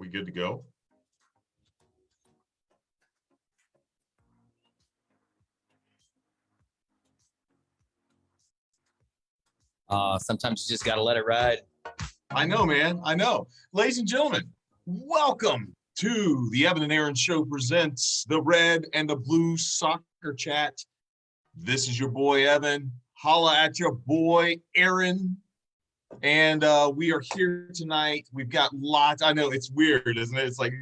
We good to go? Sometimes you just got to let it ride. I know, man. I know. Ladies and gentlemen, welcome to the Evan and Aaron Show presents the Red and the Blue Soccer Chat. This is your boy, Evan. Holla at your boy, Aaron. And we are here tonight. We've got lots. I know it's weird, isn't it? It's like,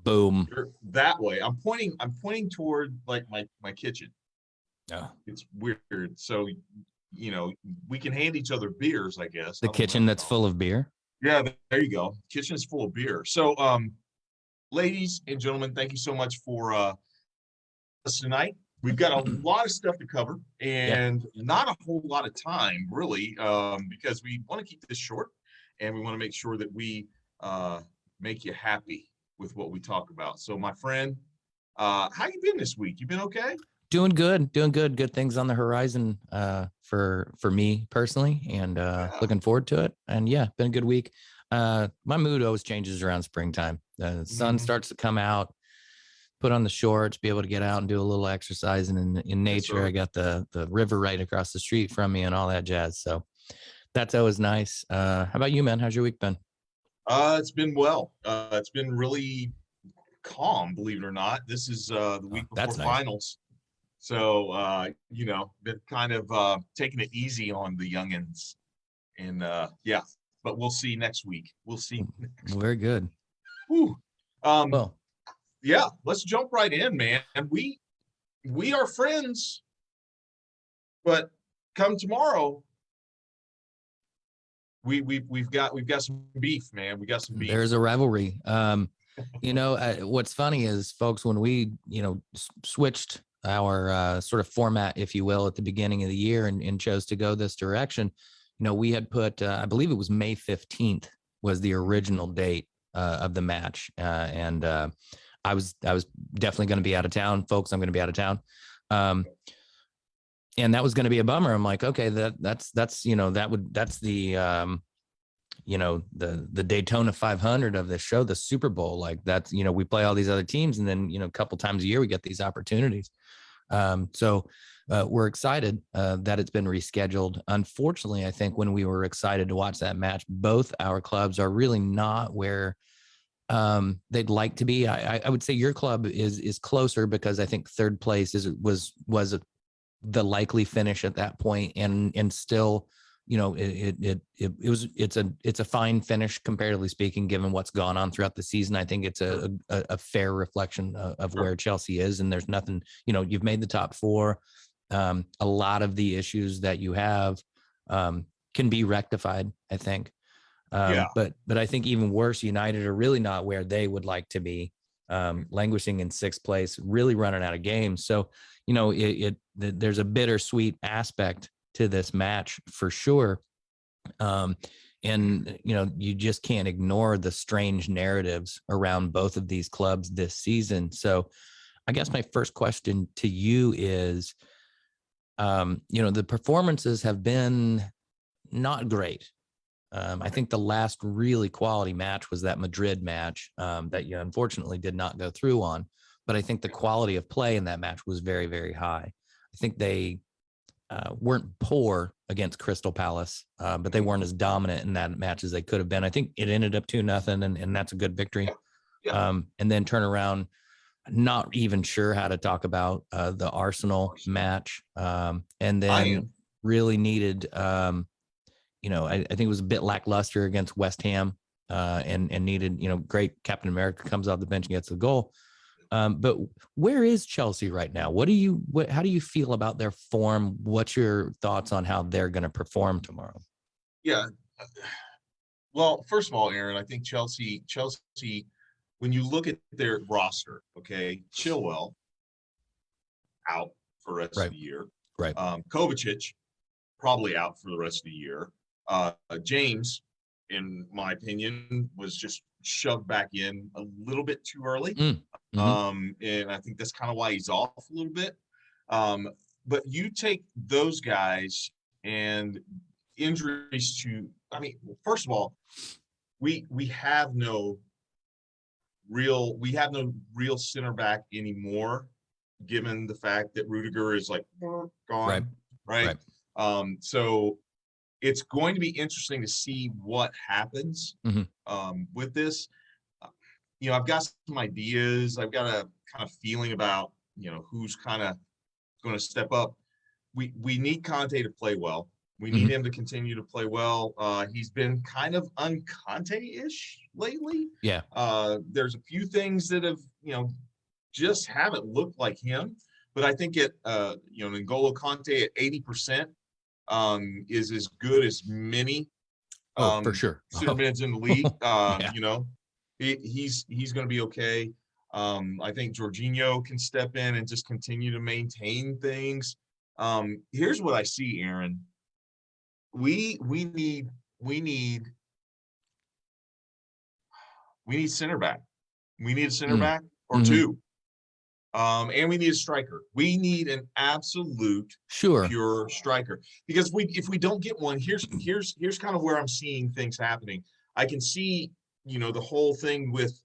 Boom. That way. I'm pointing toward like my kitchen. Oh. It's weird. So, you know, we can hand each other beers, I guess. The kitchen that's full of beer. Yeah, there you go. Kitchen is full of beer. So, ladies and gentlemen, thank you so much for us tonight. We've got a lot of stuff to cover and not a whole lot of time, really, because we want to keep this short and we want to make sure that we make you happy with what we talk about. So, my friend, how you been this week? You been okay? Doing good. Good things on the horizon for me personally, and looking forward to it. And yeah, been a good week. My mood always changes around springtime. The sun starts to come out, put on the shorts, be able to get out and do a little exercise in nature. Yes, I got the river right across the street from me and all that jazz. So that's always nice. How about you, man? How's your week been? It's been well. It's been really calm, believe it or not. This is the week before finals. So, you know, been kind of taking it easy on the youngins. And yeah, but we'll see next week. We'll see. Very good. Whew. Well, yeah, let's jump right in, man. And we are friends, but come tomorrow, we've got some beef, man. We got some beef. There's a rivalry. You know, what's funny is, folks, when we, switched our sort of format, if you will, at the beginning of the year and chose to go this direction, we had put, I believe it was May 15th was the original date of the match. And I was definitely going to be out of town, folks. I'm going to be out of town. And that was going to be a bummer. I'm like, okay, that's the, the Daytona 500 of this show, the Super Bowl. Like that's, we play all these other teams, and then, a couple times a year we get these opportunities. So we're excited that it's been rescheduled. Unfortunately, I think when we were excited to watch that match, both our clubs are really not where they'd like to be. I would say your club is closer, because I think third place was the likely finish at that point, and still, it's a fine finish comparatively speaking, given what's gone on throughout the season. I think it's a fair reflection of where Chelsea is, and there's nothing, you've made the top four. A lot of the issues that you have can be rectified, I think. But I think even worse, United are really not where they would like to be, languishing in sixth place, really running out of games. So, there's a bittersweet aspect to this match for sure. And, you just can't ignore the strange narratives around both of these clubs this season. So I guess my first question to you is, the performances have been not great. I think the last really quality match was that Madrid match that you unfortunately did not go through on. But I think the quality of play in that match was very, very high. I think they weren't poor against Crystal Palace, but they weren't as dominant in that match as they could have been. I think it ended up 2-0, and that's a good victory. And then turn around, not even sure how to talk about the Arsenal match. And then really needed, I think it was a bit lackluster against West Ham, and needed, great Captain America comes off the bench and gets the goal. But where is Chelsea right now? How do you feel about their form? What's your thoughts on how they're going to perform tomorrow? Yeah. Well, first of all, Aaron, I think Chelsea, when you look at their roster, okay, Chilwell out for the rest of the year. Right. Kovacic probably out for the rest of the year. James, in my opinion, was just shoved back in a little bit too early. And I think that's kind of why he's off a little bit. But you take those guys and injuries to, first of all, we have no real center back anymore, given the fact that Rudiger is like gone, right? So it's going to be interesting to see what happens with this. I've got some ideas. I've got a kind of feeling about, who's kind of going to step up. We need Conte to play well. We need him to continue to play well. He's been kind of un-Conte-ish lately. Yeah. There's a few things that have, just haven't looked like him. But I think N'Golo Conte at 80% is as good as many for sure. center mids in the league. He's going to be okay. I think Jorginho can step in and just continue to maintain things. Here's what I see, Aaron. We need center back. We need a center back or two. And we need a striker. We need an absolute pure striker. Because if we don't get one, here's kind of where I'm seeing things happening. I can see, the whole thing with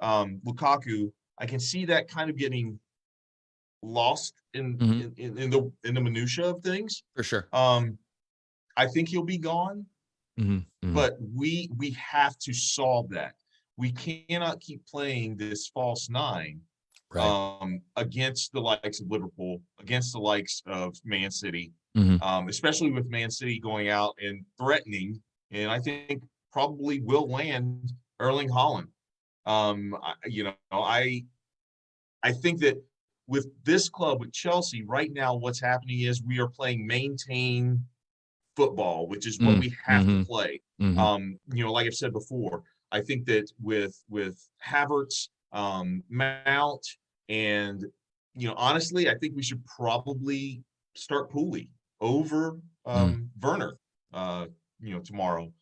Lukaku. I can see that kind of getting lost in the minutia of things. For sure. I think he'll be gone. But we have to solve that. We cannot keep playing this false nine against the likes of Liverpool, against the likes of Man City, especially with Man City going out and threatening, and I think probably will land Erling Haaland. I think that with this club, with Chelsea, right now what's happening is we are playing maintain football, which is what we have to play. Like I've said before, I think that with Havertz, Mount, and honestly, I think we should probably start Pooley over Werner, tomorrow.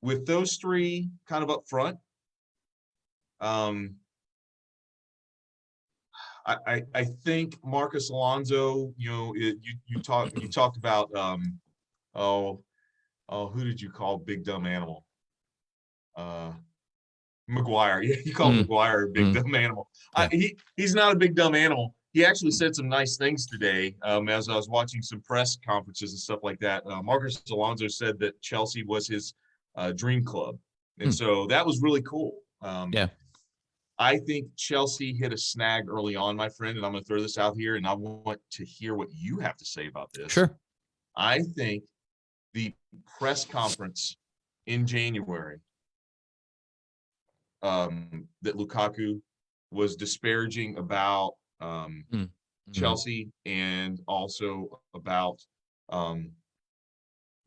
With those three kind of up front, I think Marcus Alonso, you talked about who did you call big dumb animal? Maguire. Yeah, you called Maguire a big dumb animal. He's not a big dumb animal. He actually said some nice things today as I was watching some press conferences and stuff like that. Marcus Alonso said that Chelsea was his dream club. And so that was really cool. I think Chelsea hit a snag early on, my friend, and I'm going to throw this out here, and I want to hear what you have to say about this. Sure. I think the press conference in January that Lukaku was disparaging about Chelsea and also about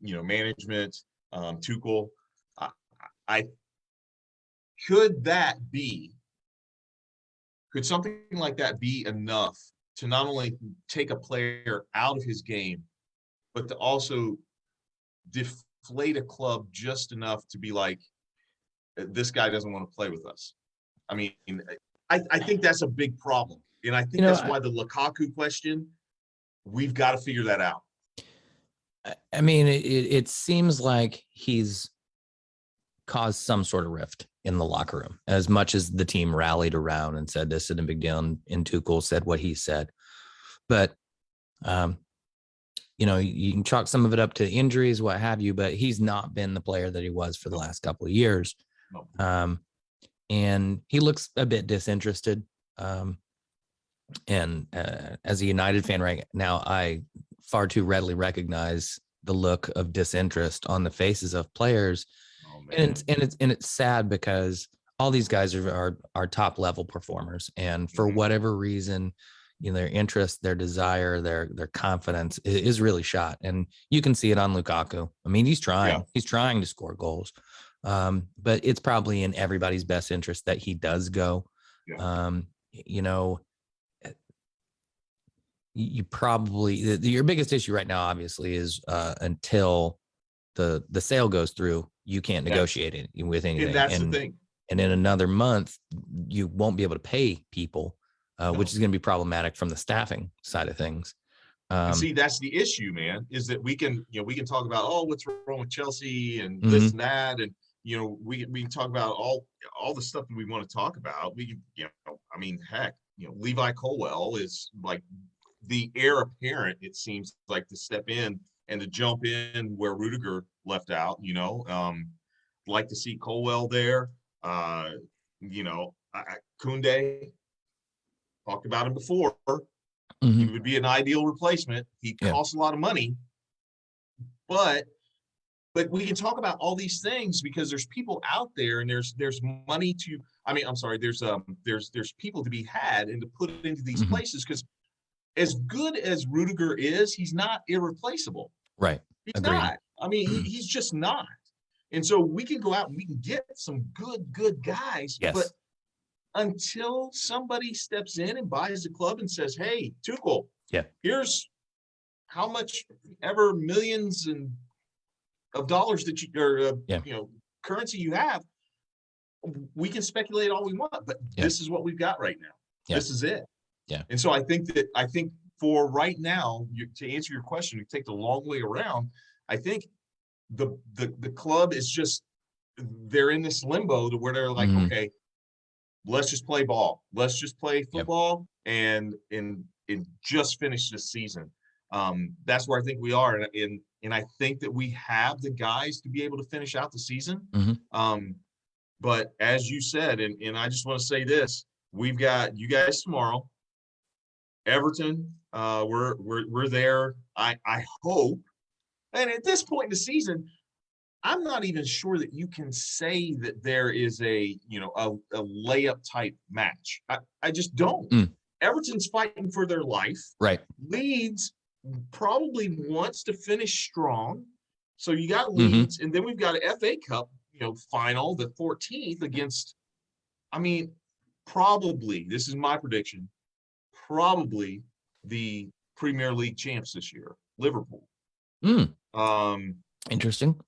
management, Tuchel. Could something like that be enough to not only take a player out of his game, but to also deflate a club just enough to be like, this guy doesn't want to play with us? I mean, I think that's a big problem. And I think that's why the Lukaku question, we've got to figure that out. I mean, it seems like he's caused some sort of rift in the locker room, as much as the team rallied around and said this isn't a big deal, and Tuchel said what he said. But, you can chalk some of it up to injuries, what have you, but he's not been the player that he was for the last couple of years. And he looks a bit disinterested. And as a United fan right now, I far too readily recognize the look of disinterest on the faces of players. And it's sad because all these guys are top level performers, and for whatever reason, their interest, their desire, their confidence is really shot, and you can see it on Lukaku. I mean, he's trying to score goals, but it's probably in everybody's best interest that he does go. You probably your biggest issue right now, obviously, is until the sale goes through, you can't negotiate it with anything. And that's the thing. And in another month, you won't be able to pay people, which is going to be problematic from the staffing side of things. And see, that's the issue, man, is that we can talk about, what's wrong with Chelsea and this and that. we can talk about all the stuff that we want to talk about. We can, I mean, heck, Levi Colwell is like the heir apparent, it seems like, to step in and to jump in where Rudiger left out. Like to see Colwell there. Koundé, talked about him before. He would be an ideal replacement. He costs a lot of money, but we can talk about all these things because there's people out there, and there's money to. I mean, I'm sorry. There's people to be had and to put into these places, because as good as Rudiger is, he's not irreplaceable. Right. He's Agreed. not. I mean, he's just not. And so we can go out and we can get some good guys, but until somebody steps in and buys the club and says, "Hey, Tuchel, here's how much ever millions of dollars that currency you have," we can speculate all we want, but this is what we've got right now. This is it. And so I think for right now, to answer your question, to take the long way around, I think the club is just, they're in this limbo to where they're like, okay, let's just play ball. Let's just play football and just finish this season. That's where I think we are. And I think that we have the guys to be able to finish out the season. But as you said, and I just want to say this, we've got you guys tomorrow. Everton, we're there. I hope. And at this point in the season, I'm not even sure that you can say that there is a layup type match. I just don't. Everton's fighting for their life. Right. Leeds probably wants to finish strong. So you got Leeds, and then we've got an FA Cup, final, the 14th against, probably, this is my prediction, probably the Premier League champs this year, Liverpool. Interesting.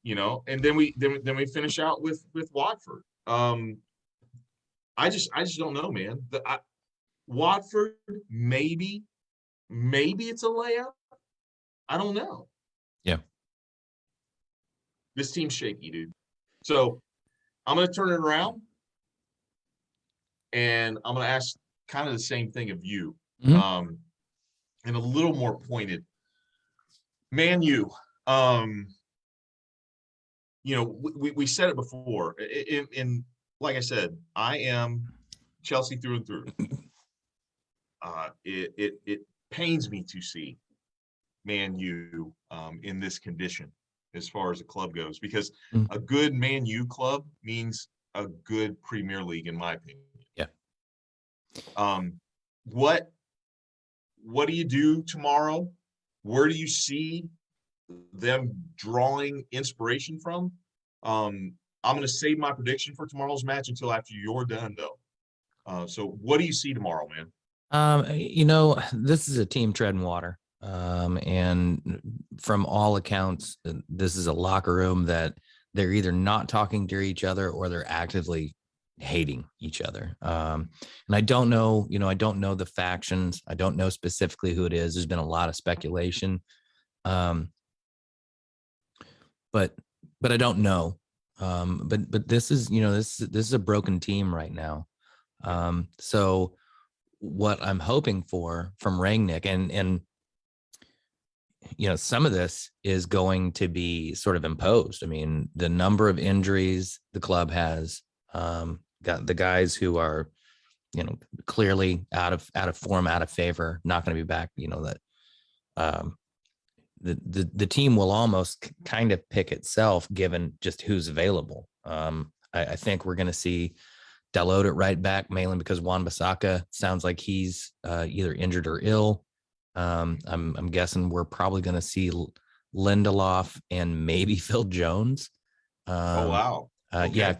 And then we finish out with Watford. I just don't know, man. Watford, maybe it's a layup. I don't know. Yeah. This team's shaky, dude. So I'm going to turn it around, and I'm going to ask kind of the same thing of you, and a little more pointed. Man U, we said it before. In like I said, I am Chelsea through and through. It pains me to see Man U in this condition as far as the club goes, because a good Man U club means a good Premier League, in my opinion. What do you do tomorrow? Where do you see them drawing inspiration from? I'm going to save my prediction for tomorrow's match until after you're done, though. So what do you see tomorrow, man? This is a team treading water. And from all accounts, this is a locker room that they're either not talking to each other or they're actively hating each other. And I don't know, I don't know the factions. I don't know specifically who it is. There's been a lot of speculation. But I don't know. But this is, this is a broken team right now. So what I'm hoping for from Rangnick, and some of this is going to be sort of imposed. I mean, the number of injuries the club has, got the guys who are, clearly out of form, out of favor, not going to be back. That the team will almost kind of pick itself given just who's available. I think we're going to see Dalot at right back, mainly because Wan-Bissaka sounds like he's either injured or ill. I'm guessing we're probably going to see Lindelof and maybe Phil Jones. Oh, wow. Okay. Yeah,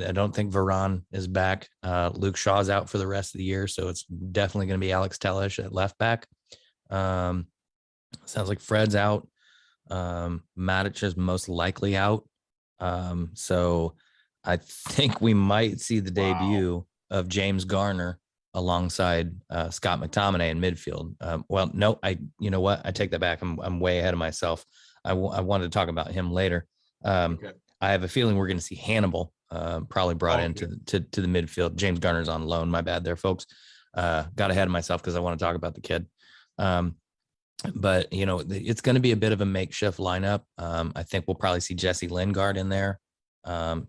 I don't think Varane is back. Luke Shaw's out for the rest of the year, so it's definitely going to be Alex Telles at left back. Sounds like Fred's out. Matic is most likely out. So I think we might see the debut of James Garner alongside Scott McTominay in midfield. Well, no, you know what? I take that back. I'm way ahead of myself. I wanted to talk about him later. Okay. I have a feeling we're going to see Hannibal probably brought into to the midfield. James Garner's on loan. My bad there, folks. Got ahead of myself because I want to talk about the kid. But it's going to be a bit of a makeshift lineup. I think we'll probably see Jesse Lingard in there.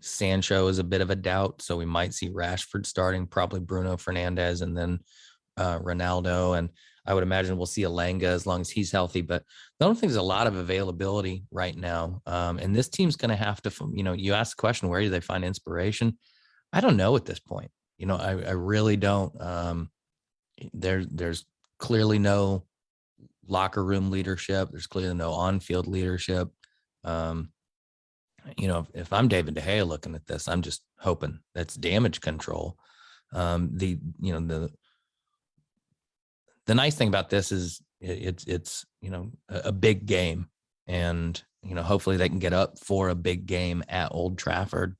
Sancho is a bit of a doubt, so we might see Rashford starting, probably Bruno Fernandes, and then Ronaldo. And I would imagine we'll see Alanga as long as he's healthy. But I don't think there's a lot of availability right now. And this team's going to have to, you asked the question, where do they find inspiration? I don't know at this point. I really don't. There's clearly no locker room leadership. There's clearly no on-field leadership. If I'm David De Gea looking at this, I'm just hoping that's damage control. The nice thing about this is it's a big game, and hopefully they can get up for a big game at Old Trafford.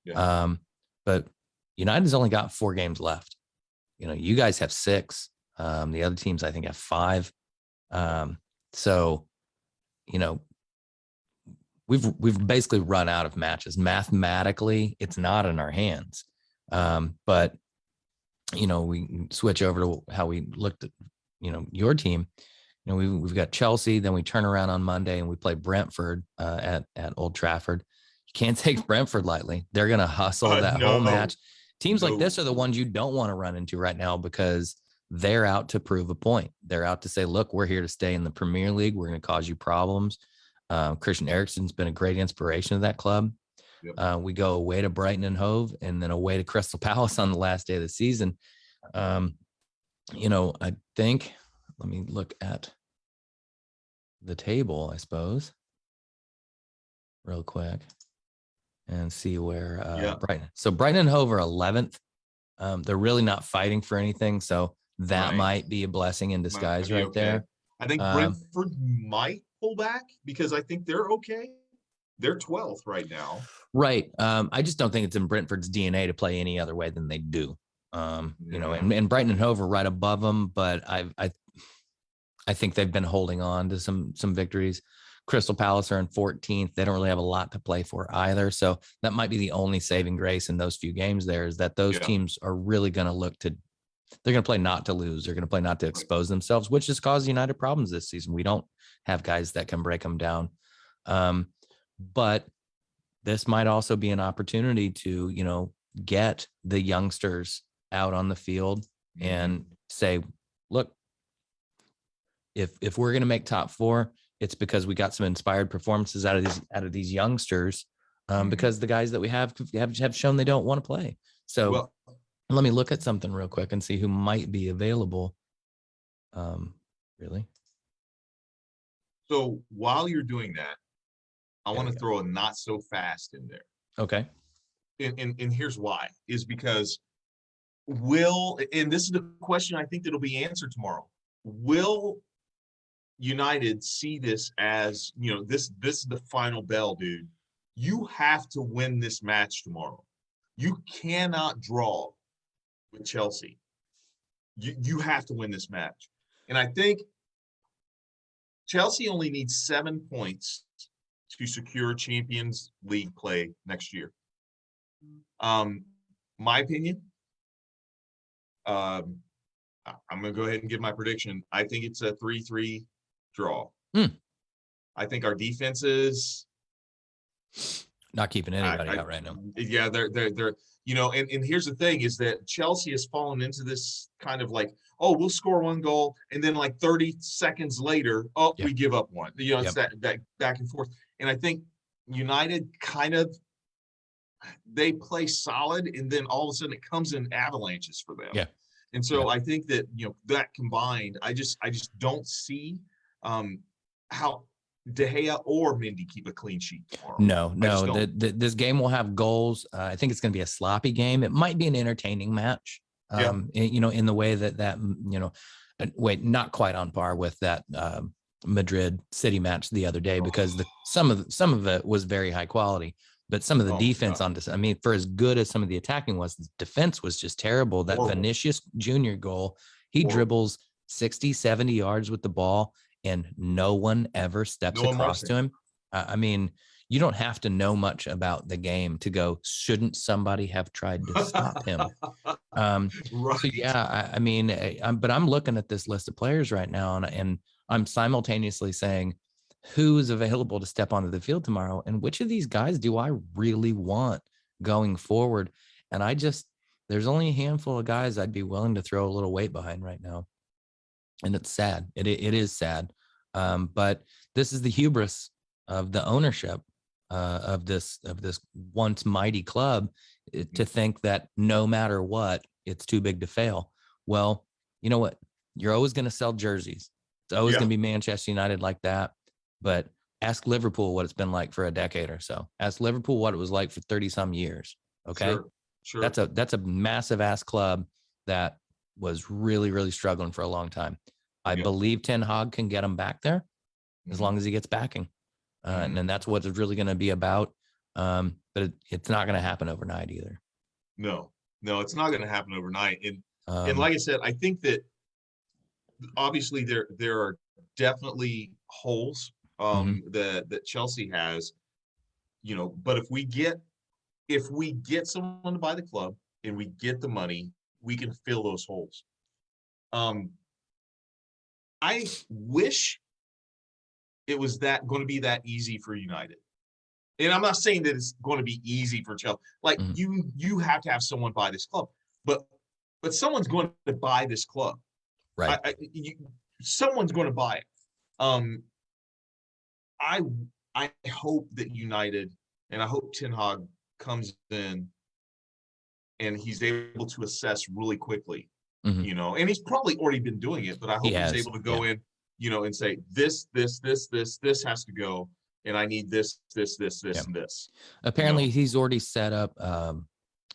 Yeah. But United's only got 4 games left. You guys have 6. The other teams I think have 5. So we've basically run out of matches. Mathematically, it's not in our hands. But we switch over to how we looked at your team. We've got Chelsea, then we turn around on Monday and we play Brentford at Old Trafford. You can't take Brentford lightly. They're going to hustle that whole match. Teams like this are the ones you don't want to run into right now, because they're out to prove a point. They're out to say, look, we're here to stay in the Premier League. We're going to cause you problems. Christian Eriksen's been a great inspiration of that club. Yep. We go away to Brighton and Hove, and then away to Crystal Palace on the last day of the season. I think, let me look at the table, I suppose, real quick, and see where Brighton. So Brighton and Hove are 11th. They're really not fighting for anything, so that might be a blessing in disguise there. I think Brentford might pull back, because I think they're okay. They're 12th right now. Right. I just don't think it's in Brentford's DNA to play any other way than they do. And Brighton and Hove are right above them, but I think they've been holding on to some victories. Crystal Palace are in 14th. They don't really have a lot to play for either. So that might be the only saving grace in those few games there, is that those teams are really going to they're going to play not to lose. They're going to play not to expose themselves, which has caused United problems this season. We don't have guys that can break them down. But this might also be an opportunity to, get the youngsters out on the field and say, look, if we're going to make top 4, it's because we got some inspired performances out of these youngsters, because the guys that we have shown they don't want to play. So let me look at something real quick and see who might be available. Really? So while you're doing that, I want to throw a not so fast in there. Okay. And here's why, is because and this is the question I think that'll be answered tomorrow. Will United see this as, this is the final bell, dude? You have to win this match tomorrow. You cannot draw with Chelsea. You have to win this match. And I think Chelsea only needs 7 points to secure Champions League play next year. My opinion, I'm going to go ahead and give my prediction. I think it's a 3-3 draw. I think our defense is not keeping anybody out right now. Yeah, they're and here's the thing, is that Chelsea has fallen into this kind of like, oh, we'll score 1 goal, and then like 30 seconds later, we give up 1. It's that back and forth. And I think United they play solid, and then all of a sudden it comes in avalanches for them. Yeah. And so I think that, that combined, I just don't see how De Gea or Mendy keep a clean sheet tomorrow. No. This game will have goals. I think it's going to be a sloppy game. It might be an entertaining match. In the way that not quite on par with that Madrid City match the other day, because some of it was very high quality, but some of the defense for as good as some of the attacking was, the defense was just terrible. That Vinicius Jr. goal, he dribbles 60, 70 yards with the ball, and no one ever steps across to him. you don't have to know much about the game to go, shouldn't somebody have tried to stop him? Right. So yeah, I mean, but I'm looking at this list of players right now, and I'm simultaneously saying, who is available to step onto the field tomorrow, and which of these guys do I really want going forward? And there's only a handful of guys I'd be willing to throw a little weight behind right now, and it's sad. It is sad, but this is the hubris of the ownership of this once mighty club, to think that no matter what, it's too big to fail. Well, you know what? You're always going to sell jerseys. It's always going to be Manchester United like that. But ask Liverpool what it's been like for a decade or so. Ask Liverpool what it was like for 30 some years. Okay. Sure. That's a massive ass club that was really, really struggling for a long time. I believe Ten Hag can get them back there as long as he gets backing. And that's what it's really going to be about. But it's not going to happen overnight either. No, it's not going to happen overnight. And like I said, I think that obviously there are definitely holes that Chelsea has, but if we get someone to buy the club and we get the money, we can fill those holes. I wish it was going to be that easy for United. And I'm not saying that it's going to be easy for Chelsea. Like you have to have someone buy this club, but someone's going to buy this club, right? Someone's going to buy it. I hope that United, and I hope Ten Hag comes in and he's able to assess really quickly, and he's probably already been doing it, but I hope he's able to go in, and say this has to go. And I need this, and this. Apparently, he's already set up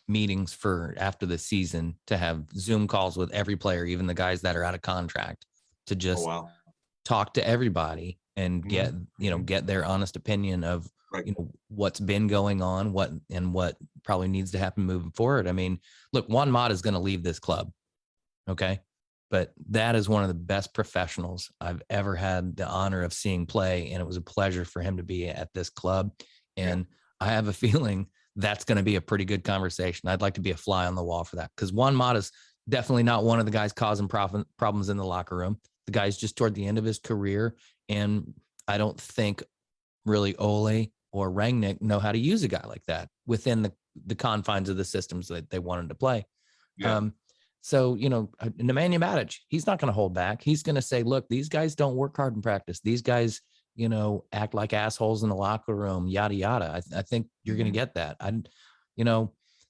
meetings for after the season to have Zoom calls with every player, even the guys that are out of contract, to just talk to everybody and get their honest opinion of what's been going on, what probably needs to happen moving forward. I mean, look, Juan Mata is going to leave this club, okay? But that is one of the best professionals I've ever had the honor of seeing play. And it was a pleasure for him to be at this club. And I have a feeling that's going to be a pretty good conversation. I'd like to be a fly on the wall for that, because Juan Mata's definitely not one of the guys causing problems in the locker room. The guy's just toward the end of his career. And I don't think really Ole or Rangnick know how to use a guy like that within the confines of the systems that they wanted to play. Yeah. So, Nemanja Matic, he's not going to hold back. He's going to say, look, these guys don't work hard in practice. These guys, act like assholes in the locker room, yada, yada. I think you're going to get that.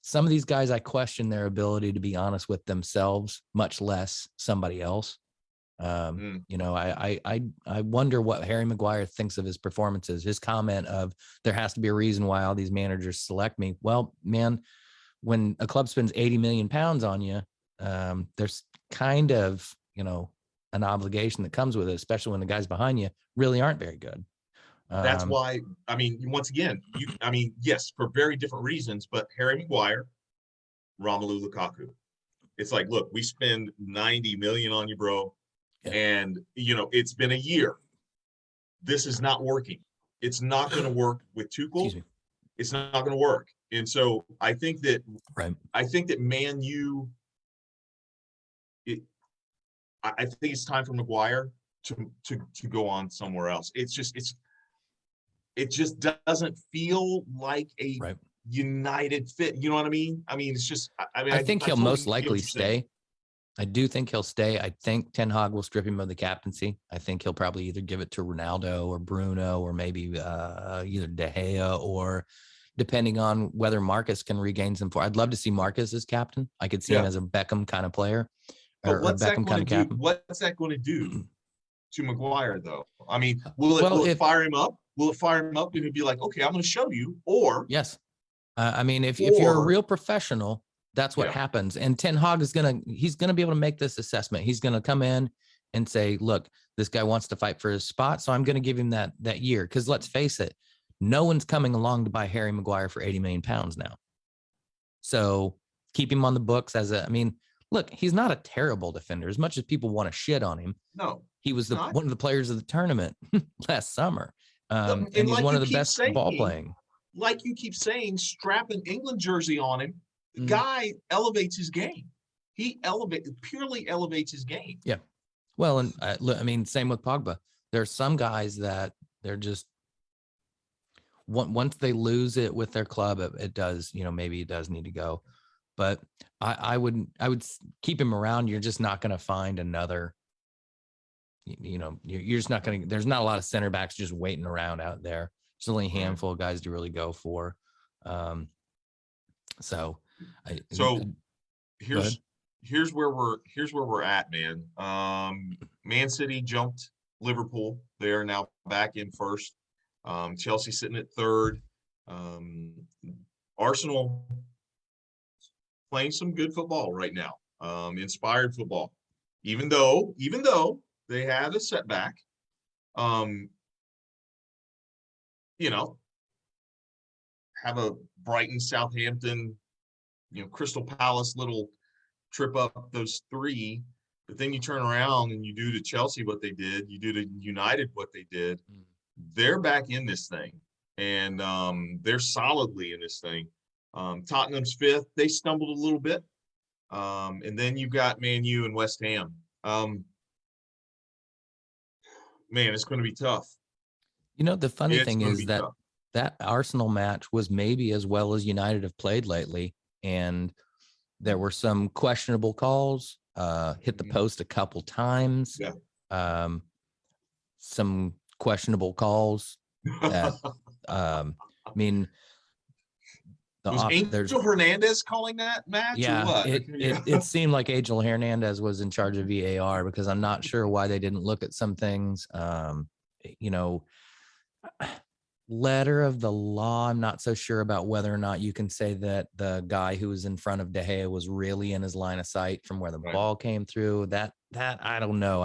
Some of these guys, I question their ability to be honest with themselves, much less somebody else. I wonder what Harry Maguire thinks of his performances. His comment of there has to be a reason why all these managers select me. Well, man, when a club spends 80 million pounds on you, there's kind of, an obligation that comes with it, especially when the guys behind you really aren't very good. That's why, once again, yes, for very different reasons, but Harry Maguire, Romelu Lukaku. It's like, look, we spend 90 million on you, bro. Yeah. And, it's been a year. This is not working. It's not going to work with Tuchel. It's not going to work. And so I think that, Man U, I think it's time for Maguire to go on somewhere else. It just doesn't feel like a United fit. You know what I mean? It's just. I think he'll most likely stay. I do think he'll stay. I think Ten Hag will strip him of the captaincy. I think he'll probably either give it to Ronaldo or Bruno or maybe either De Gea, or depending on whether Marcus can regain some form. I'd love to see Marcus as captain. I could see him as a Beckham kind of player. But what's that going to do? What's that going to do to Maguire, though? Will it fire him up? Will it fire him up and he'll be like, okay, I'm going to show you? Or yes, if you're a real professional, that's what happens. And Ten Hag he's going to be able to make this assessment. He's going to come in and say, look, this guy wants to fight for his spot, so I'm going to give him that year. Because let's face it, no one's coming along to buy Harry Maguire for 80 million pounds now. So keep him on the books look, he's not a terrible defender. As much as people want to shit on him, no, he was one of the players of the tournament last summer. And And he's like one you of the keep best ball saying, playing. Strap an England jersey on him. The guy elevates his game. He purely elevates his game. Yeah. Well, and I mean, same with Pogba. There are some guys that they're just, once they lose it with their club, it does, maybe it does need to go. But I would keep him around. You're just not going to find another, you're just not going to, there's not a lot of center backs just waiting around out there. There's only a handful of guys to really go for. So here's where we're at, man. Man City jumped Liverpool. They are now back in first. Chelsea sitting at third. Arsenal playing some good football right now. Inspired football. Even though they had a setback. Have a Brighton, Southampton, Crystal Palace little trip up those three, but then you turn around and you do to Chelsea what they did, you do to United what they did. They're back in this thing, and they're solidly in this thing. Tottenham's fifth. They stumbled a little bit, and then you've got Man U and West Ham. Man, it's going to be tough. The funny thing is that tough. That Arsenal match was maybe as well as United have played lately. And there were some questionable calls, hit the post a couple times. Yeah. Some questionable calls that, I mean, was Angel Hernandez calling that match? Yeah, or what? It seemed like Angel Hernandez was in charge of VAR, because I'm not sure why they didn't look at some things. Letter of the law, I'm not so sure about whether or not you can say that the guy who was in front of De Gea was really in his line of sight from where the ball came through. That I don't know.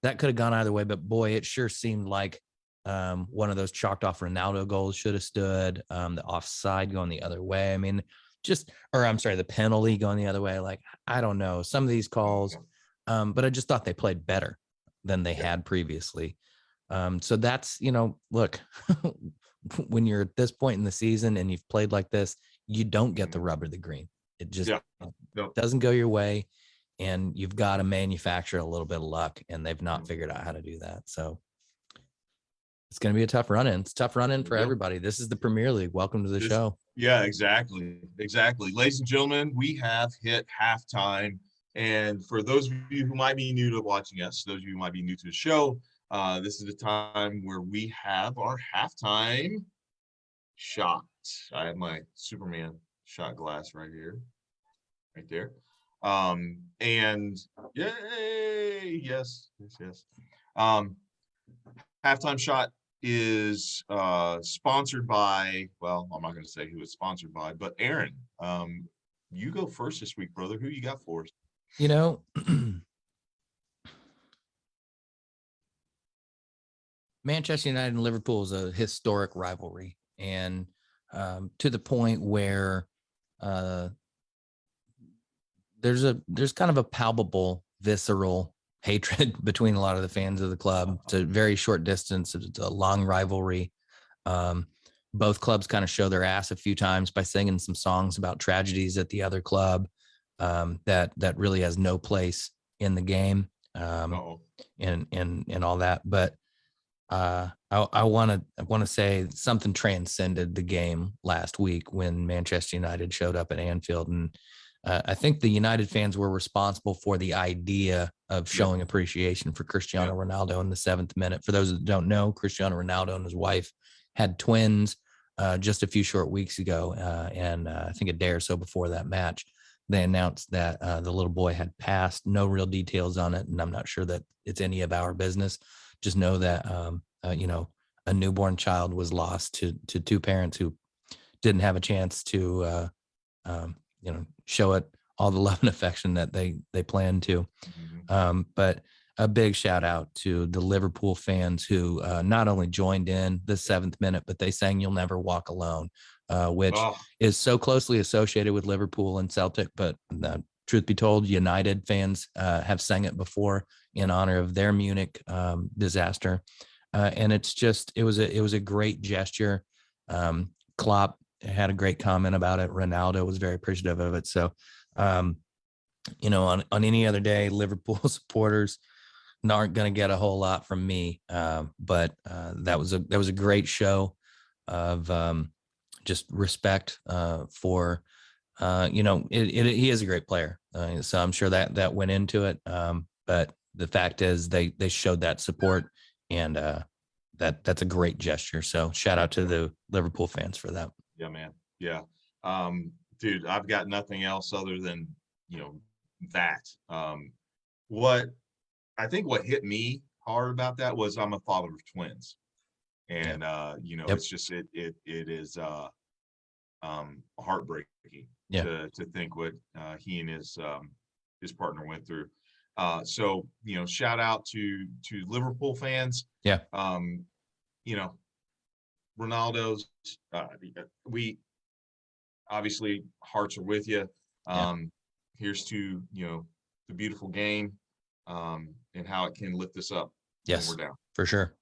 That could have gone either way, but boy, it sure seemed like one of those chalked off Ronaldo goals should have stood. The offside going the other way. I mean, the penalty going the other way. Like, I don't know some of these calls, but I just thought they played better than they had previously. So that's, look, when you're at this point in the season and you've played like this, you don't get the rubber, the green. It just doesn't go your way, and you've got to manufacture a little bit of luck, and they've not figured out how to do that. So it's going to be a tough run in. It's a tough run in for everybody. This is the Premier League. Welcome to the show. Yeah, exactly. Ladies and gentlemen, we have hit halftime. And for those of you who might be new to watching us, those of you who might be new to the show, this is the time where we have our halftime shot. I have my Superman shot glass right there. And yay, yes. Halftime shot is sponsored by, well, I'm not going to say who it's sponsored by, but Aaron, you go first this week, brother. Who you got for us? Manchester United and Liverpool is a historic rivalry, and to the point where there's kind of a palpable, visceral hatred between a lot of the fans of the club. It's a very short distance. It's a long rivalry. Both clubs kind of show their ass a few times by singing some songs about tragedies at the other club that really has no place in the game, and all that. But I want to say something transcended the game last week when Manchester United showed up at Anfield, and I think the United fans were responsible for the idea of showing appreciation for Cristiano Ronaldo in the 7th minute. For those that don't know, Cristiano Ronaldo and his wife had twins just a few short weeks ago, and I think a day or so before that match, they announced that the little boy had passed. No real details on it, and I'm not sure that it's any of our business. Just know that a newborn child was lost to two parents who didn't have a chance to show it all the love and affection that they planned to. But a big shout out to the Liverpool fans who not only joined in the 7th minute, but they sang "You'll Never Walk Alone," which is so closely associated with Liverpool and Celtic. But truth be told, United fans have sang it before in honor of their Munich disaster. And it was a great gesture. Klopp had a great comment about it. Ronaldo was very appreciative of it. So, you know, on any other day, Liverpool supporters aren't going to get a whole lot from me. But that was a great show of just respect for, you know, he is a great player. So I'm sure that went into it. But the fact is they showed that support, and that's a great gesture. So shout out to the Liverpool fans for that. Yeah, man. Yeah. Dude, I've got nothing else other than, you know, that. What I think what hit me hard about that was I'm a father of twins. And you know, Yep. it's just it is heartbreaking to think what he and his partner went through. So, you know, shout out to Liverpool fans. Yeah. You know, Ronaldo's we obviously hearts are with you. Here's to, you know, the beautiful game and how it can lift us up when we're down. For sure.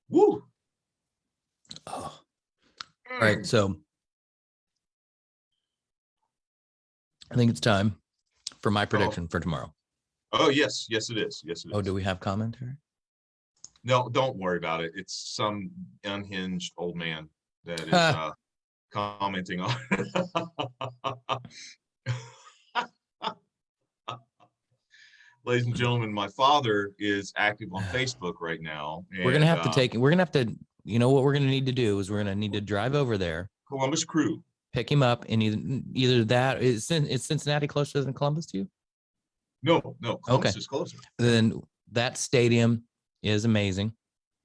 Woo. Oh. All right. So I think it's time for my prediction for tomorrow. Oh, yes. Yes, it is. Yes, it is. Oh, do we have commentary? No, don't worry about it. It's some unhinged old man that is commenting on Ladies and gentlemen, my father is active on Facebook right now. And, we're gonna have to, you know what we're gonna need to do is we're gonna need to drive over there. Columbus Crew. Pick him up, and either that is Cincinnati closer than Columbus to you? No, Columbus is closer. Then that stadium is amazing,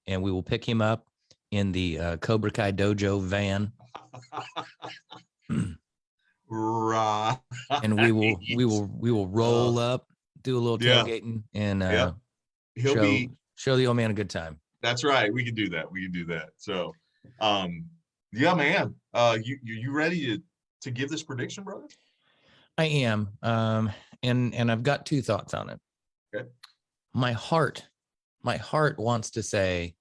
and we will pick him up in the Cobra Kai Dojo van. Right. And we will roll up, do a little tailgating, and show the old man a good time. That's right. We can do that. So yeah, man. You ready to give this prediction, brother? I am. And I've got two thoughts on it. Okay. My heart wants to say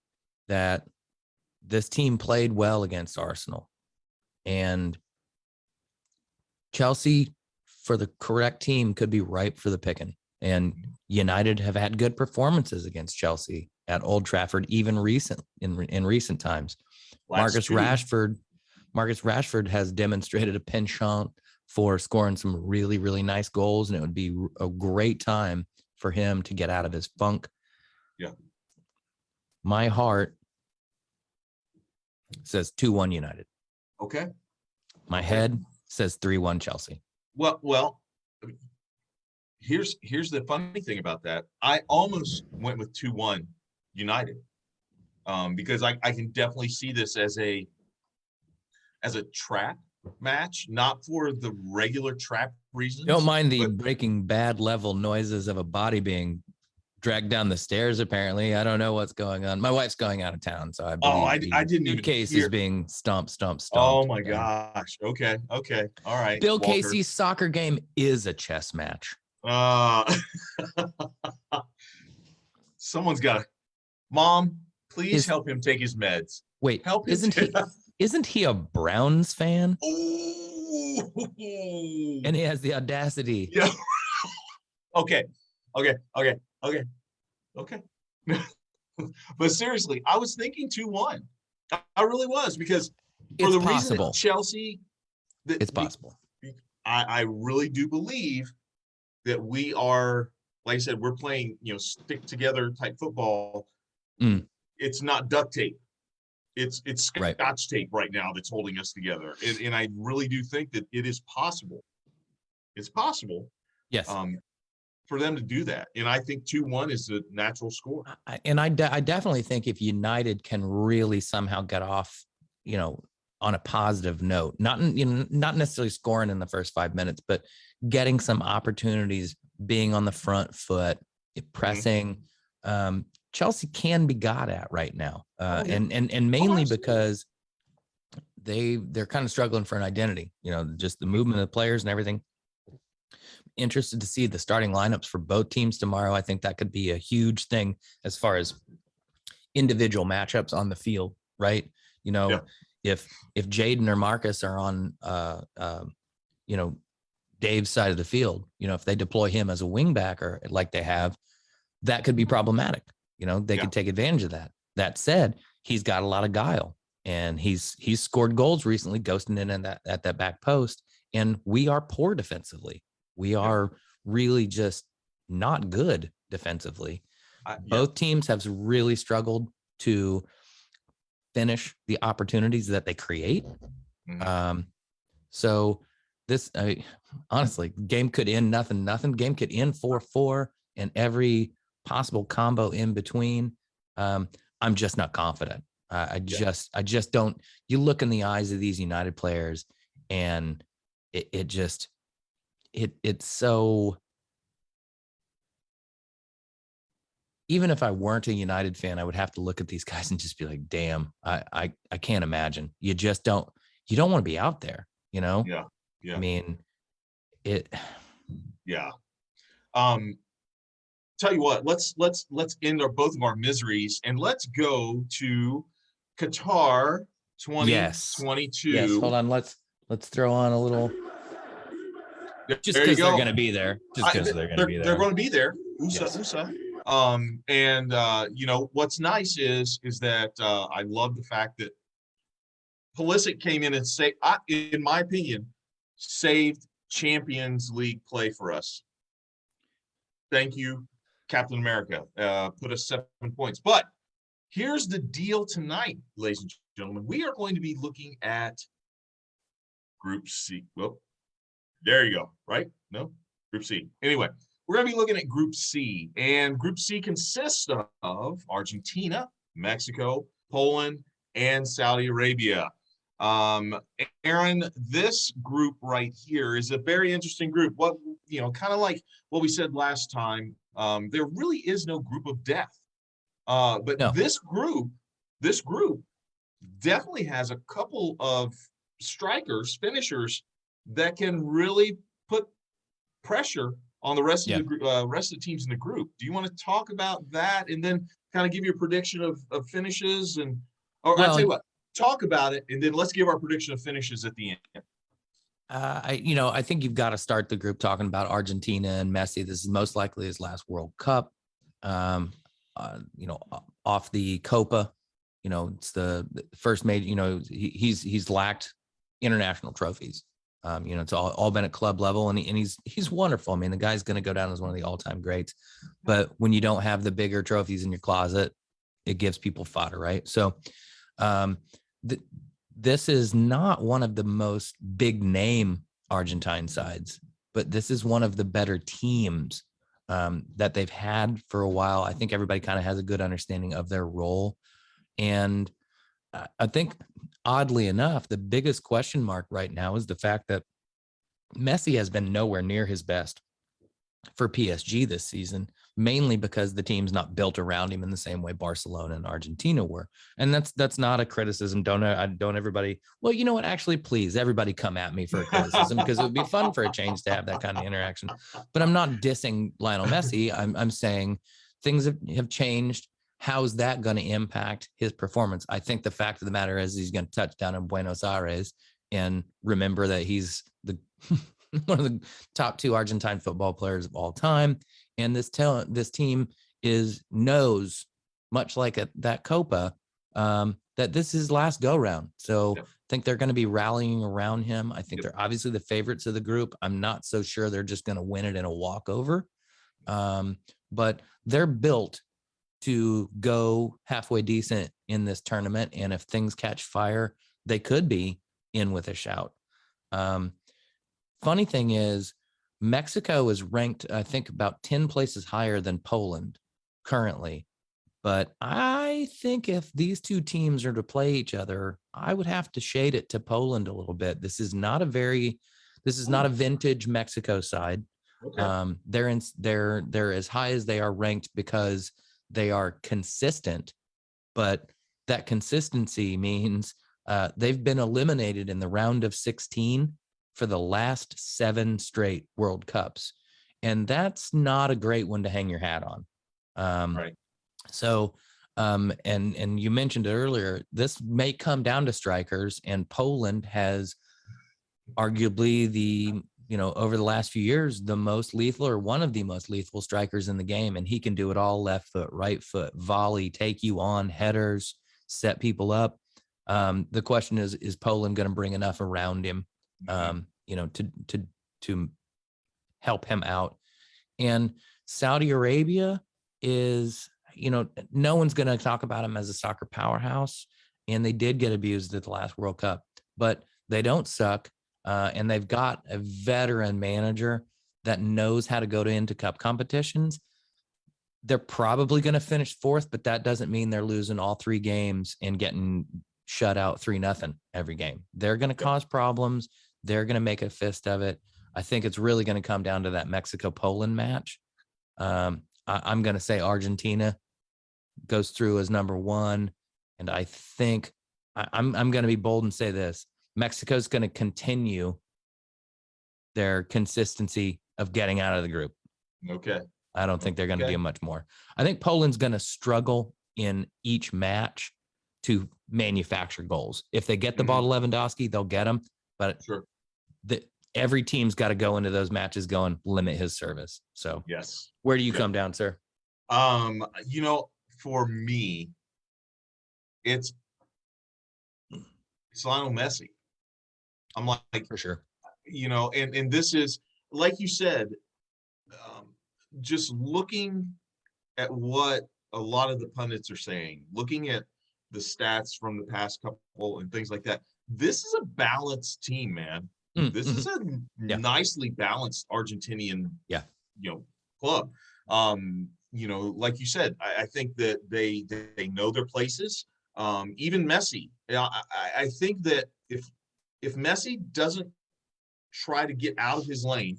that this team played well against Arsenal, and Chelsea, for the correct team, could be ripe for the picking. And United have had good performances against Chelsea at Old Trafford, even in recent times. Marcus Rashford has demonstrated a penchant for scoring some really, really nice goals, and it would be a great time for him to get out of his funk. Yeah. My heart says 2-1 United. Okay. My head says 3-1 Chelsea. Well, here's the funny thing about that. I almost went with 2-1 United, because I can definitely see this as a trap match, not for the regular trap reasons. Don't mind the Breaking Bad level noises of a body being dragged down the stairs. Apparently, I don't know what's going on. My wife's going out of town, so I believe I didn't even case hear. is being stomped. Oh my gosh. Okay. All right. Bill Walker. Casey's soccer game is a chess match. Someone's got to. Mom, please help him take his meds. Wait, help him. Isn't he a Browns fan? Oh. And he has the audacity. Yeah. Okay. But seriously, I was thinking 2-1. I really was, because for the reason that Chelsea, it's possible. I really do believe that we are, like I said, we're playing, you know, stick together type football. It's not duct tape. It's Scotch tape right now that's holding us together. And I really do think that it is possible. It's possible. Yes. For them to do that. And I think 2-1 is the natural score. I definitely think if United can really somehow get off, you know, on a positive note, not necessarily scoring in the first 5 minutes, but getting some opportunities, being on the front foot, pressing, Chelsea can be got at right now. And mainly because they're kind of struggling for an identity, you know, just the movement of the players and everything. interested to see the starting lineups for both teams tomorrow. I think that could be a huge thing as far as individual matchups on the field, right? You know, Yeah. if Jaden or Marcus are on, you know, Dave's side of the field, you know, if they deploy him as a wing back or like they have, that could be problematic. You know, they could take advantage of that. That said, he's got a lot of guile, and he's scored goals recently, ghosting in at that back post. And we are poor defensively. We are really just not good defensively. Both teams have really struggled to finish the opportunities that they create. So this, honestly, game could end nothing. Game could end 4-4, and every possible combo in between. I'm just not confident. I just don't. You look in the eyes of these United players, and it's so. Even if I weren't a United fan, I would have to look at these guys and just be like, damn, I can't imagine. You just don't. You don't want to be out there, you know? Yeah. I mean, it. Yeah. Tell you what, let's end both of our miseries, and let's go to Qatar 2022. Yes. Hold on. Let's throw on a little. Just because they're going to be there. Just because they're going to be there. They're going to be there. USA. And you know, what's nice is that I love the fact that Pulisic came in and in my opinion, saved Champions League play for us. Thank you, Captain America. Put us 7 points. But here's the deal tonight, ladies and gentlemen. We are going to be looking at Group C. Well, there you go. Right? No? Group C. Anyway, we're going to be looking at Group C. And Group C consists of Argentina, Mexico, Poland, and Saudi Arabia. Aaron, this group right here is a very interesting group. What, you know, kind of like what we said last time, there really is no group of death. But no. This group definitely has a couple of strikers, finishers that can really put pressure on the rest of the teams in the group. Do you want to talk about that and then kind of give your prediction of finishes I'll tell you what, talk about it and then let's give our prediction of finishes at the end. I think you've got to start the group talking about Argentina and Messi. This is most likely his last World Cup. Off the Copa, it's the first major. He's lacked international trophies. It's all been at club level, and he's wonderful. I mean, the guy's going to go down as one of the all-time greats. But when you don't have the bigger trophies in your closet, it gives people fodder, right? So, this is not one of the most big name Argentine sides, but this is one of the better teams that they've had for a while. I think everybody kind of has a good understanding of their role. And I think, oddly enough, the biggest question mark right now is the fact that Messi has been nowhere near his best for PSG this season, mainly because the team's not built around him in the same way Barcelona and Argentina were. And that's not a criticism. Don't everybody, well, you know what, actually, please, everybody come at me for a criticism, because it would be fun for a change to have that kind of interaction. But I'm not dissing Lionel Messi. I'm saying things have changed. How's that going to impact his performance? I think the fact of the matter is he's going to touch down in Buenos Aires and remember that he's the one of the top 2 Argentine football players of all time. And this team knows, much like that Copa, that this is his last go round. So I think they're going to be rallying around him. I think they're obviously the favorites of the group. I'm not so sure they're just going to win it in a walkover. But they're built to go halfway decent in this tournament. And if things catch fire, they could be in with a shout. Funny thing is, Mexico is ranked, I think, about 10 places higher than Poland currently. But I think if these two teams are to play each other, I would have to shade it to Poland a little bit. This is not a vintage Mexico side. Okay. They're as high as they are ranked because they are consistent, but that consistency means they've been eliminated in the round of 16 for the last 7 straight World Cups. And that's not a great one to hang your hat on. Right. So, and you mentioned it earlier, this may come down to strikers, and Poland has arguably over the last few years, the most lethal, or one of the most lethal strikers in the game. And he can do it all: left foot, right foot, volley, take you on, headers, set people up. The question is Poland going to bring enough around him, to help him out? And Saudi Arabia is, no one's going to talk about him as a soccer powerhouse. And they did get abused at the last World Cup, but they don't suck. And they've got a veteran manager that knows how to go into cup competitions. They're probably going to finish fourth, but that doesn't mean they're losing all 3 games and getting shut out 3-0 every game. They're going to cause problems. They're going to make a fist of it. I think it's really going to come down to that Mexico-Poland match. I'm going to say Argentina goes through as number 1. And I think I'm going to be bold and say this: Mexico's going to continue their consistency of getting out of the group. Okay. I don't think they're going to do much more. I think Poland's going to struggle in each match to manufacture goals. If they get the ball to Lewandowski, they'll get them. But every team's got to go into those matches going, limit his service. So yes. Where do you come down, sir? For me, it's Lionel Messi. I'm like, for sure. And this is, like you said, just looking at what a lot of the pundits are saying, looking at the stats from the past couple and things like that. This is a balanced team, man. This is a nicely balanced Argentinian, club. Like you said, I think that they know their places. Even Messi, I think that if Messi doesn't try to get out of his lane,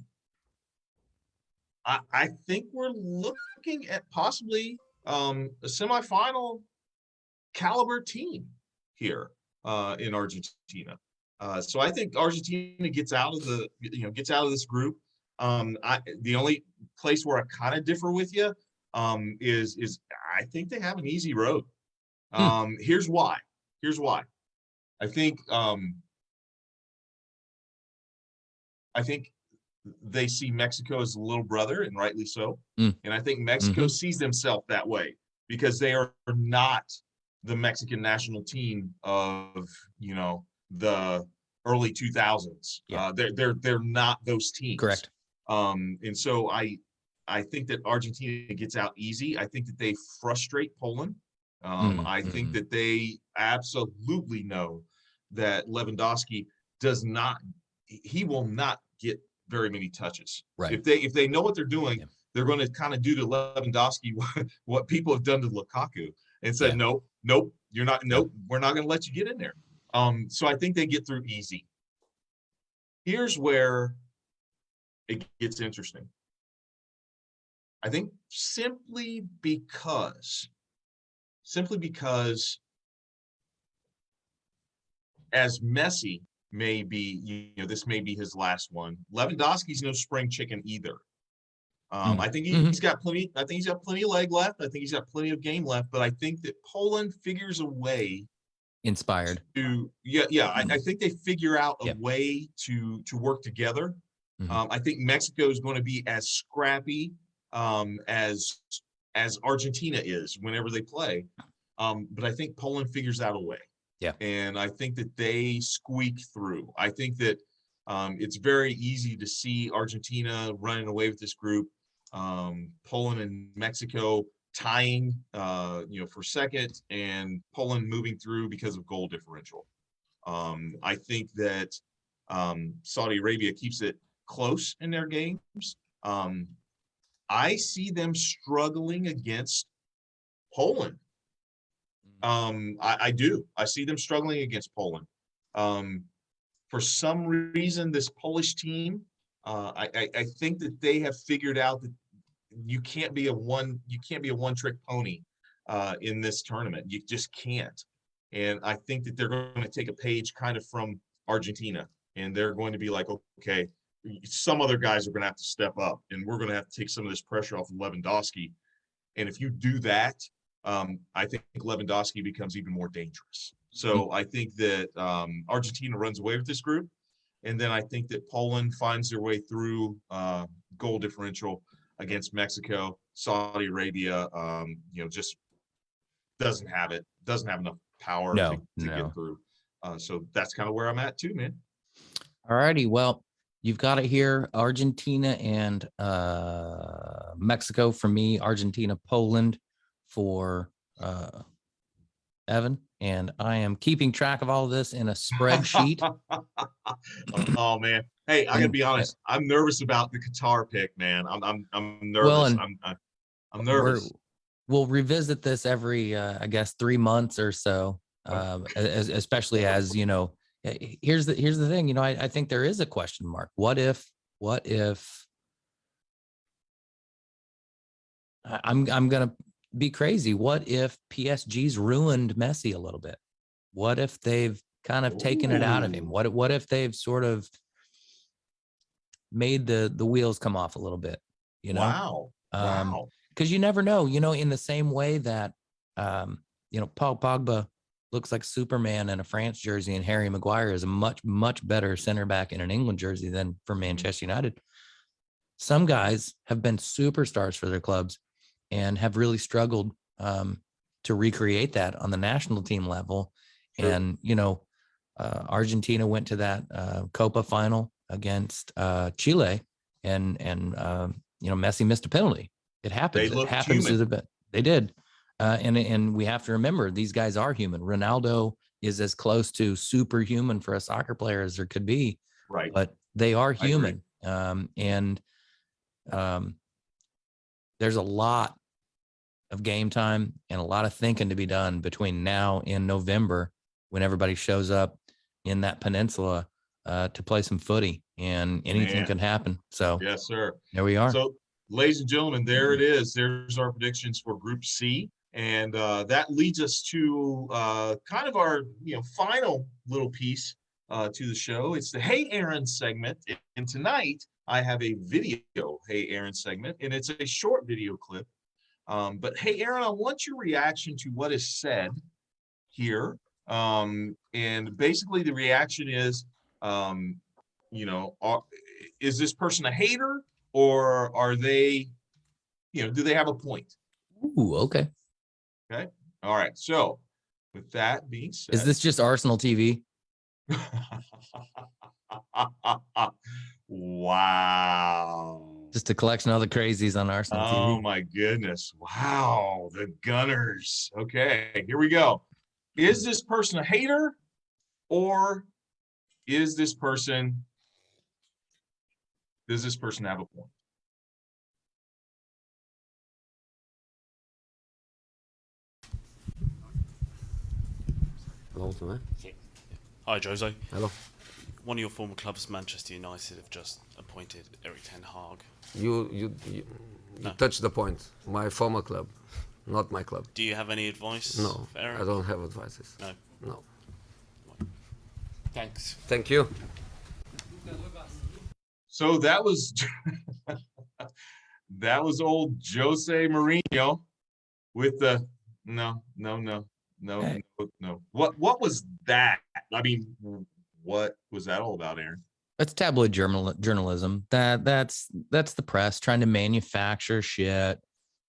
I think we're looking at possibly a semifinal caliber team here in Argentina. So I think Argentina gets out of this group. The only place where I kind of differ with you is I think they have an easy road. Here's why. I think they see Mexico as a little brother, and rightly so. And I think Mexico sees themselves that way because they are not the Mexican national team of the early 2000s. They're not those teams. Correct. And so I think that Argentina gets out easy. I think that they frustrate Poland. I think that they absolutely know that Lewandowski he will not get very many touches. Right. If they know what they're doing, they're going to kind of do to Lewandowski what people have done to Lukaku and said, nope, you're not, we're not going to let you get in there. So I think they get through easy. Here's where it gets interesting. I think simply because as Messi may be, this may be his last one. Lewandowski's no spring chicken either. I think he's got plenty. I think he's got plenty of leg left. I think he's got plenty of game left. But I think that Poland figures a way. Inspired. I think they figure out a way to work together. I think Mexico is going to be as scrappy as Argentina is whenever they play. But I think Poland figures out a way. Yeah. And I think that they squeak through. I think that it's very easy to see Argentina running away with this group. Poland and Mexico tying, for second, and Poland moving through because of goal differential. I think that Saudi Arabia keeps it close in their games. I see them struggling against Poland. I do. I see them struggling against Poland. For some reason, this Polish team, I think that they have figured out that you can't be a one-trick pony in this tournament. You just can't. And I think that they're going to take a page kind of from Argentina, and they're going to be like, okay, some other guys are going to have to step up, and we're going to have to take some of this pressure off of Lewandowski. And if you do that, I think Lewandowski becomes even more dangerous. So I think that Argentina runs away with this group. And then I think that Poland finds their way through goal differential against Mexico. Saudi Arabia, just doesn't have enough power to get through. So that's kind of where I'm at too, man. All righty. Well, you've got it here. Argentina and Mexico for me, Argentina, Poland for Evan. And I am keeping track of all of this in a spreadsheet. Oh man. Hey, I gotta be honest. I'm nervous about the Qatar pick, man. I'm nervous. Well, I'm nervous. We'll revisit this every, I guess, 3 months or so, especially as, here's the thing, I think there is a question mark. What if I'm going to be crazy. What if PSG's ruined Messi a little bit? What if they've kind of taken it out of him? What if they've sort of made the wheels come off a little bit, Wow. Because you never know, in the same way that, Paul Pogba looks like Superman in a France jersey and Harry Maguire is a much, much better center back in an England jersey than for Manchester United. Some guys have been superstars for their clubs and have really struggled to recreate that on the national team level. Sure. And, Argentina went to that Copa final against Chile and Messi missed a penalty. It happens. It happens to the best. They did. And we have to remember these guys are human. Ronaldo is as close to superhuman for a soccer player as there could be. Right. But they are human. There's a lot of game time and a lot of thinking to be done between now and November when everybody shows up in that peninsula to play some footy, and anything can happen. So yes, sir. There we are. So, ladies and gentlemen, there it is. There's our predictions for Group C. And that leads us to kind of our final little piece to the show. It's the Hey Aaron segment. And tonight I have a video Hey Aaron segment, and it's a short video clip. But hey Aaron, I want your reaction to what is said here. And basically the reaction is, is this person a hater, or are they, do they have a point? Ooh, okay. Okay. All right. So with that being said, is this just Arsenal TV? Wow. Just a collection of the crazies on Arsenal TV. Oh my goodness. Wow. The Gunners. Okay. Here we go. Is this person a hater, or does this person have a point? Hello, man. Hi, Jose. Hello. One of your former clubs, Manchester United, have just appointed Erik ten Hag. You touched the point. My former club, not my club. Do you have any advice? No, for Erik? I don't have advices. No. Thanks. Thank you. So that was old Jose Mourinho with the no. What was that? I mean, what was that all about, Aaron? That's tabloid journalism. That's the press trying to manufacture shit,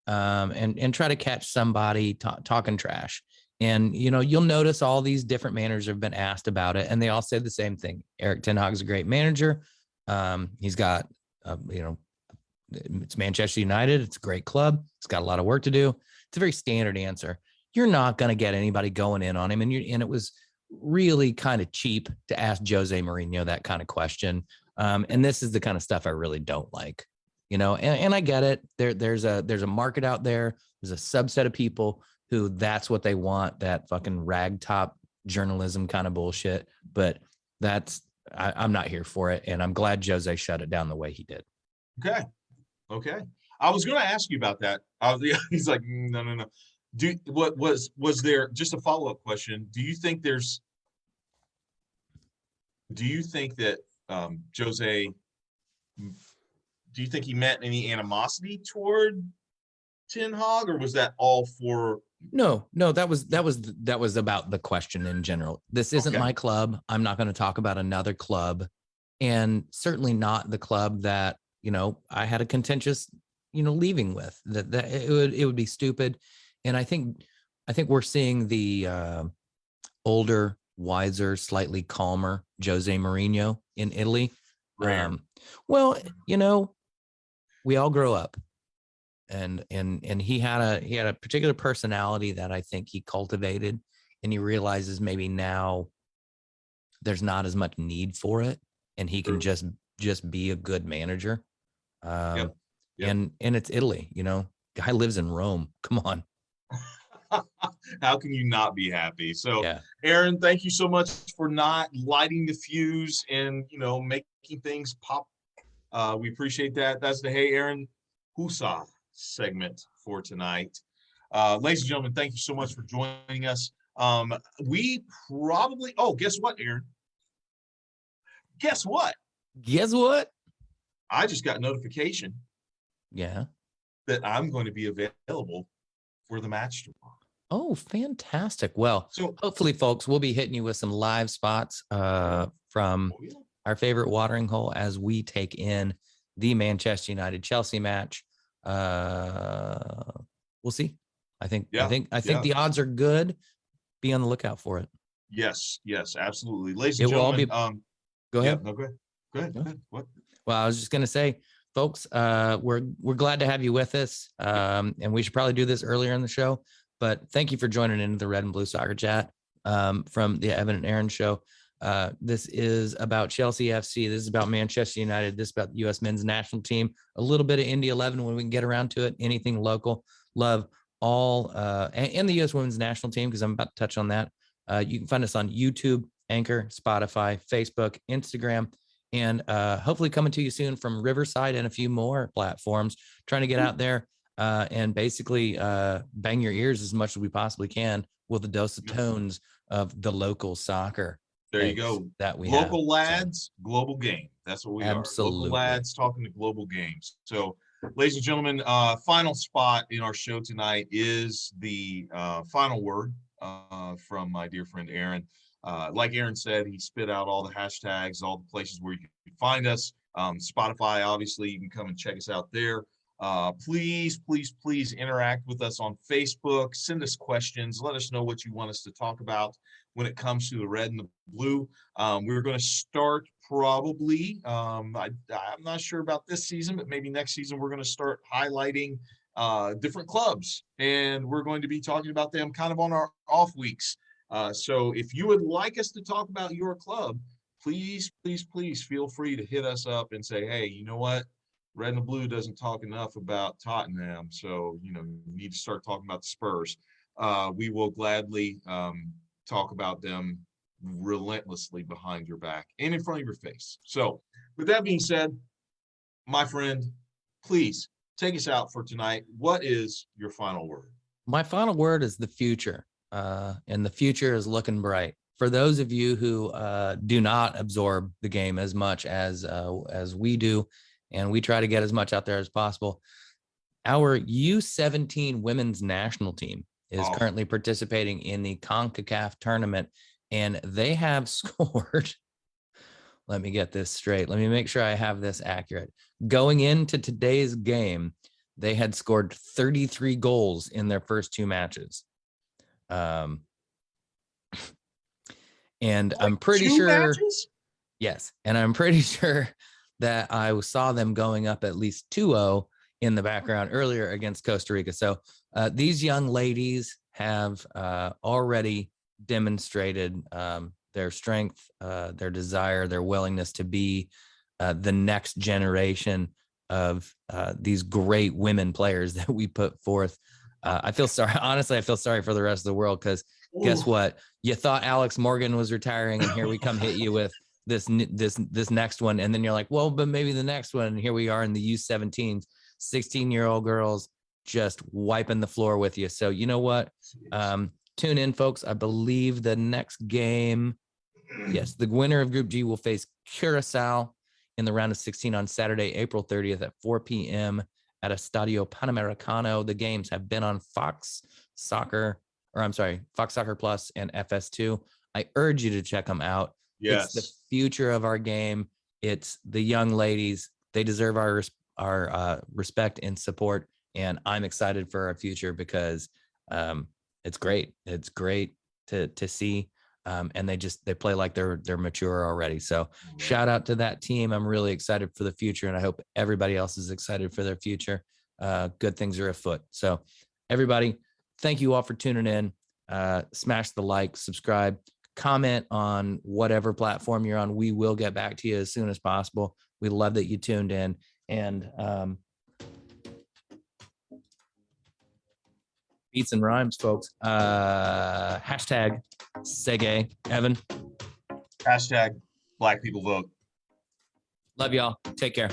and try to catch somebody talking trash. And you'll notice all these different managers have been asked about it, and they all said the same thing. Erik ten Hag is a great manager. He's got, it's Manchester United. It's a great club. It's got a lot of work to do. It's a very standard answer. You're not going to get anybody going in on him. And it was really kind of cheap to ask Jose Mourinho that kind of question. And this is the kind of stuff I really don't like, and I get it. There's a market out there. There's a subset of people who that's what they want, that fucking ragtop journalism kind of bullshit. But I'm not here for it. And I'm glad Jose shut it down the way he did. Okay. I was going to ask you about that. He's like, no. Was there, just a follow-up question, do you think that Jose do you think he meant any animosity toward Ten Hag, or was that all for? No, that was about the question in general. This isn't Okay. my club. I'm not going to talk about another club, and certainly not the club that, I had a contentious, leaving with. That it would be stupid. And I think we're seeing the older, wiser, slightly calmer Jose Mourinho in Italy. Rare. Well, we all grow up, and he had a particular personality that I think he cultivated, and he realizes maybe now there's not as much need for it, and he can True. just be a good manager. Yep. And it's Italy, guy lives in Rome. Come on. How can you not be happy? So, Yeah. Aaron, thank you so much for not lighting the fuse and making things pop. We appreciate that. That's the Hey Aaron Husa segment for tonight. Ladies and gentlemen, thank you so much for joining us. We probably guess what, Aaron? Guess what? I just got notification Yeah. that I'm going to be available for the match tomorrow. Oh, fantastic. Well, So hopefully, folks, we'll be hitting you with some live spots from our favorite watering hole as we take in the Manchester United Chelsea match. We'll see. I think the odds are good. Be on the lookout for it. Yes, absolutely. Ladies and gentlemen, go ahead. Yeah, no, go ahead. What? Well, I was just going to say, folks, we're glad to have you with us. And we should probably do this earlier in the show, but thank you for joining into the Red and Blue Soccer Chat from the Evan and Aaron show. This is about Chelsea FC. This is about Manchester United. This is about the U.S. men's national team. A little bit of Indy 11 when we can get around to it. Anything local. Love all and the U.S. women's national team, because I'm about to touch on that. You can find us on YouTube, Anchor, Spotify, Facebook, Instagram, and hopefully coming to you soon from Riverside and a few more platforms. Trying to get out there and basically bang your ears as much as we possibly can with a dose of tones of the local soccer. There you go. That we local have. lads, global game. That's what we Absolutely. are. Local lads talking to global games. So, ladies and gentlemen, final spot in our show tonight is the final word from my dear friend Aaron. Like Aaron said, he spit out all the hashtags, all the places where you can find us. Spotify, obviously, you can come and check us out there. Please interact with us on Facebook. Send us questions. Let us know what you want us to talk about when it comes to the red and the blue. We're going to start probably, I'm not sure about this season, but maybe next season we're going to start highlighting different clubs, and we're going to be talking about them kind of on our off weeks. So if you would like us to talk about your club, please feel free to hit us up and say, hey, you know what? Red and the Blue doesn't talk enough about Tottenham, so you need to start talking about the Spurs. We will gladly talk about them relentlessly behind your back and in front of your face. So with that being said, my friend, please take us out for tonight. What is your final word? My final word is the future, and the future is looking bright. For those of you who do not absorb the game as much as we do, and we try to get as much out there as possible, our U17 women's national team is currently participating in the CONCACAF tournament, and they have scored. Let me get this straight. Let me make sure I have this accurate. Going into today's game, they had scored 33 goals in their first two matches. And I'm pretty sure. Matches? Yes. And I'm pretty sure that I saw them going up at least 2-0 in the background earlier against Costa Rica. So these young ladies have already demonstrated their strength, their desire, their willingness to be the next generation of these great women players that we put forth. I feel sorry. Honestly, I feel sorry for the rest of the world, because guess what? You thought Alex Morgan was retiring, and here we come hit you with this next one. And then you're like, well, but maybe the next one. And here we are in the U17s, 16-year-old girls just wiping the floor with you. So you know what? Tune in, folks. I believe the next game, yes, the winner of Group G will face Curacao in the round of 16 on Saturday, April 30th at 4 p.m. at Estadio Panamericano. The games have been on Fox Soccer Plus and FS2. I urge you to check them out. Yes. It's the future of our game. It's the young ladies. They deserve our respect and support. And I'm excited for our future because it's great. It's great to see. And they play like they're mature already. So shout out to that team. I'm really excited for the future, and I hope everybody else is excited for their future. Good things are afoot. So everybody, thank you all for tuning in. Smash the like, subscribe, comment on whatever platform you're on. We will get back to you as soon as possible. We love that you tuned in. And beats and rhymes, folks. Hashtag say gay. Evan, Hashtag Black People Vote. love y'all. Take care.